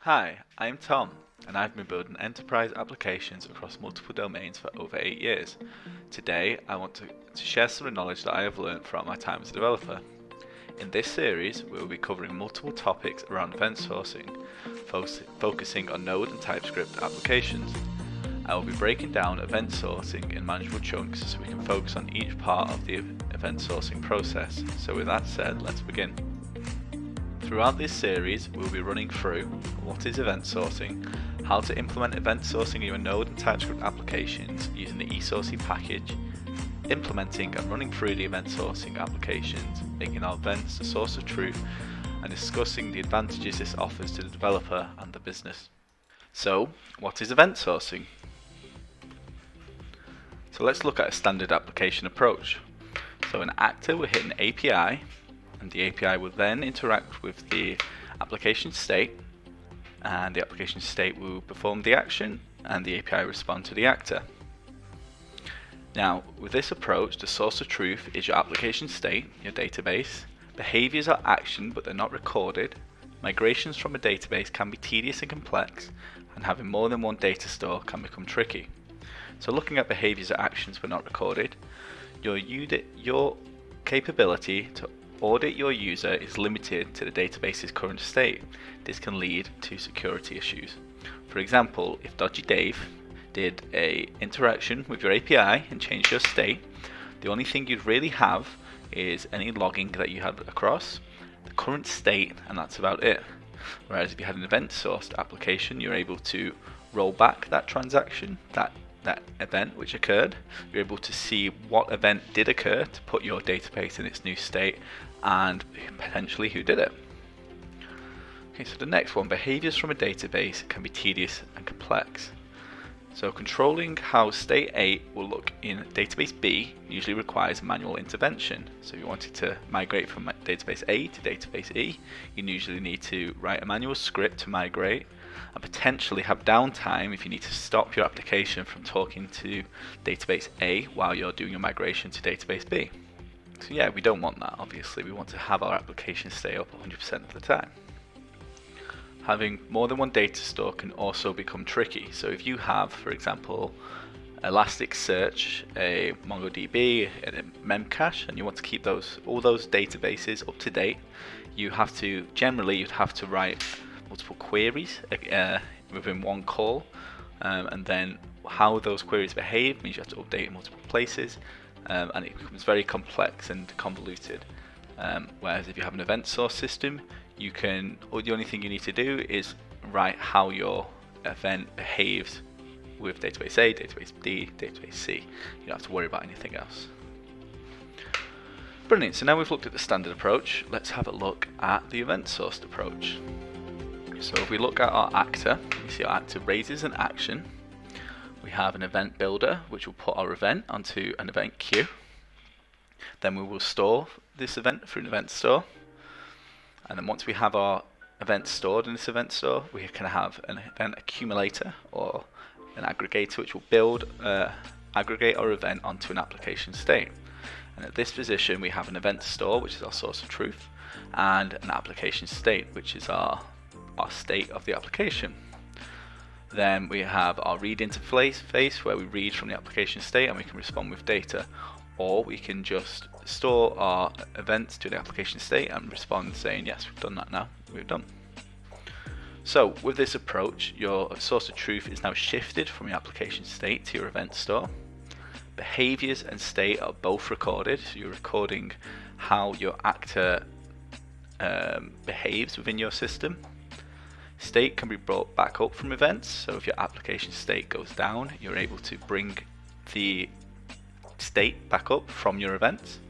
Hi, I'm Tom, and I've been building enterprise applications across multiple domains for over 8 years. Today, I want to share some of the knowledge that I have learned throughout my time as a developer. In this series, we will be covering multiple topics around event sourcing, focusing on Node and Typescript applications. I will be breaking down event sourcing in manageable chunks so we can focus on each part of the event sourcing process. So with that said, let's begin. Throughout this series, we'll be running through what is event sourcing, how to implement event sourcing in your Node and TypeScript applications using the eSourcing package, implementing and running through the event sourcing applications, making our events a source of truth, and discussing the advantages this offers to the developer and the business. So, what is event sourcing? So let's look at a standard application approach. So an actor will hit an API, and the API will then interact with the application state, and the application state will perform the action, and the API will respond to the actor. Now, with this approach, the source of truth is your application state, your database. Behaviors are actioned, but they're not recorded. Migrations from a database can be tedious and complex, and having more than one data store can become tricky. So looking at behaviors or actions but not recorded, your capability to audit your user is limited to the database's current state. This can lead to security issues. For example, if Dodgy Dave did a interaction with your API and changed your state, the only thing you'd really have is any logging that you had across the current state, and that's about it. Whereas if you had an event sourced application, you're able to roll back that transaction, that event which occurred. You're able to see what event did occur to put your database in its new state and potentially who did it. Okay, so the next one, behaviors from a database can be tedious and complex. So controlling how state A will look in database B usually requires manual intervention. So if you wanted to migrate from database A to database E, you usually need to write a manual script to migrate, and potentially have downtime if you need to stop your application from talking to database A while you're doing your migration to database B. So yeah, we don't want that, obviously. We want to have our application stay up 100% of the time. Having more than one data store can also become tricky. So if you have, for example, Elasticsearch, a MongoDB, and a Memcache, and you want to keep all those databases up to date, you'd have to write multiple queries within one call, and then how those queries behave means you have to update in multiple places, and it becomes very complex and convoluted. Whereas if you have an event source system, the only thing you need to do is write how your event behaves with database A, database D, database C. You don't have to worry about anything else. Brilliant, so now we've looked at the standard approach, let's have a look at the event sourced approach. So if we look at our actor, you see our actor raises an action. We have an event builder which will put our event onto an event queue. Then we will store this event through an event store. And then once we have our event stored in this event store, we can have an event accumulator or an aggregator which will aggregate our event onto an application state. And at this position we have an event store, which is our source of truth, and an application state, which is our state of the application. Then we have our read interface where we read from the application state and we can respond with data, or we can just store our events to the application state and respond saying yes, we've done that now, we're done. So with this approach, your source of truth is now shifted from your application state to your event store. Behaviors and state are both recorded, so you're recording how your actor behaves within your system. State can be brought back up from events, so if your application state goes down, you're able to bring the state back up from your events.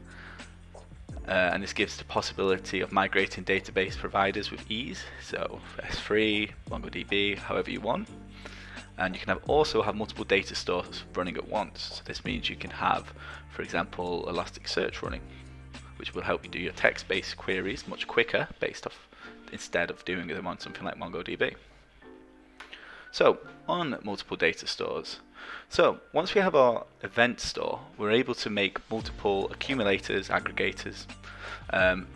And this gives the possibility of migrating database providers with ease, so S3, MongoDB, however you want. And you can also have multiple data stores running at once, so this means you can have, for example, Elasticsearch running, which will help you do your text-based queries much quicker instead of doing them on something like MongoDB. So on multiple data stores, so once we have our event store, we're able to make multiple accumulators, aggregators,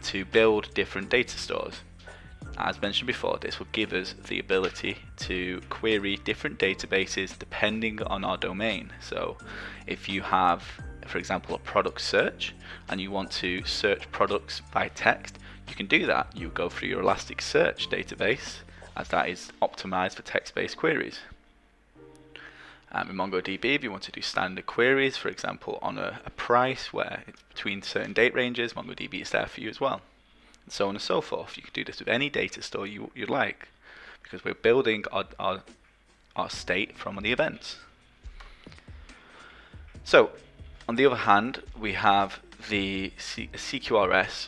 to build different data stores. As mentioned before, this will give us the ability to query different databases depending on our domain. So if you have, for example, a product search and you want to search products by text, you can do that. You go through your Elasticsearch database, as that is optimized for text-based queries. In MongoDB, if you want to do standard queries, for example, on a price where it's between certain date ranges, MongoDB is there for you as well. And so on and so forth. You can do this with any data store you'd like, because we're building our state from the events. So, on the other hand, we have the CQRS,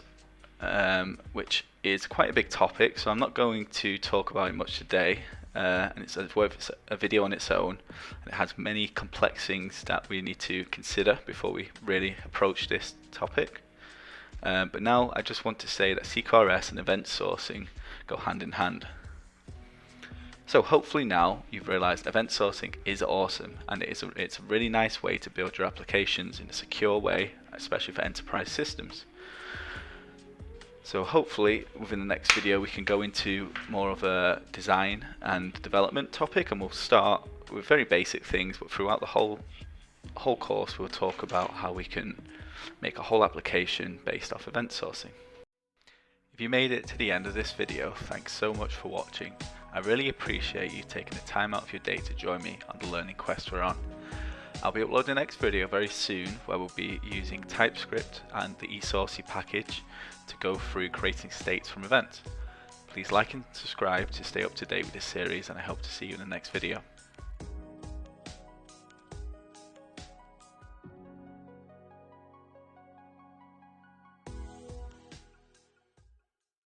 which is quite a big topic, so I'm not going to talk about it much today. And it's worth a video on its own. It has many complex things that we need to consider before we really approach this topic. But now I just want to say that CQRS and event sourcing go hand in hand. So hopefully now you've realized event sourcing is awesome, and it's a really nice way to build your applications in a secure way, especially for enterprise systems. So hopefully within the next video we can go into more of a design and development topic, and we'll start with very basic things, but throughout the whole course we'll talk about how we can make a whole application based off event sourcing. If you made it to the end of this video, thanks so much for watching. I really appreciate you taking the time out of your day to join me on the learning quest we're on. I'll be uploading the next video very soon, where we'll be using Typescript and the eSourcey package to go through creating states from events. Please like and subscribe to stay up to date with this series, and I hope to see you in the next video.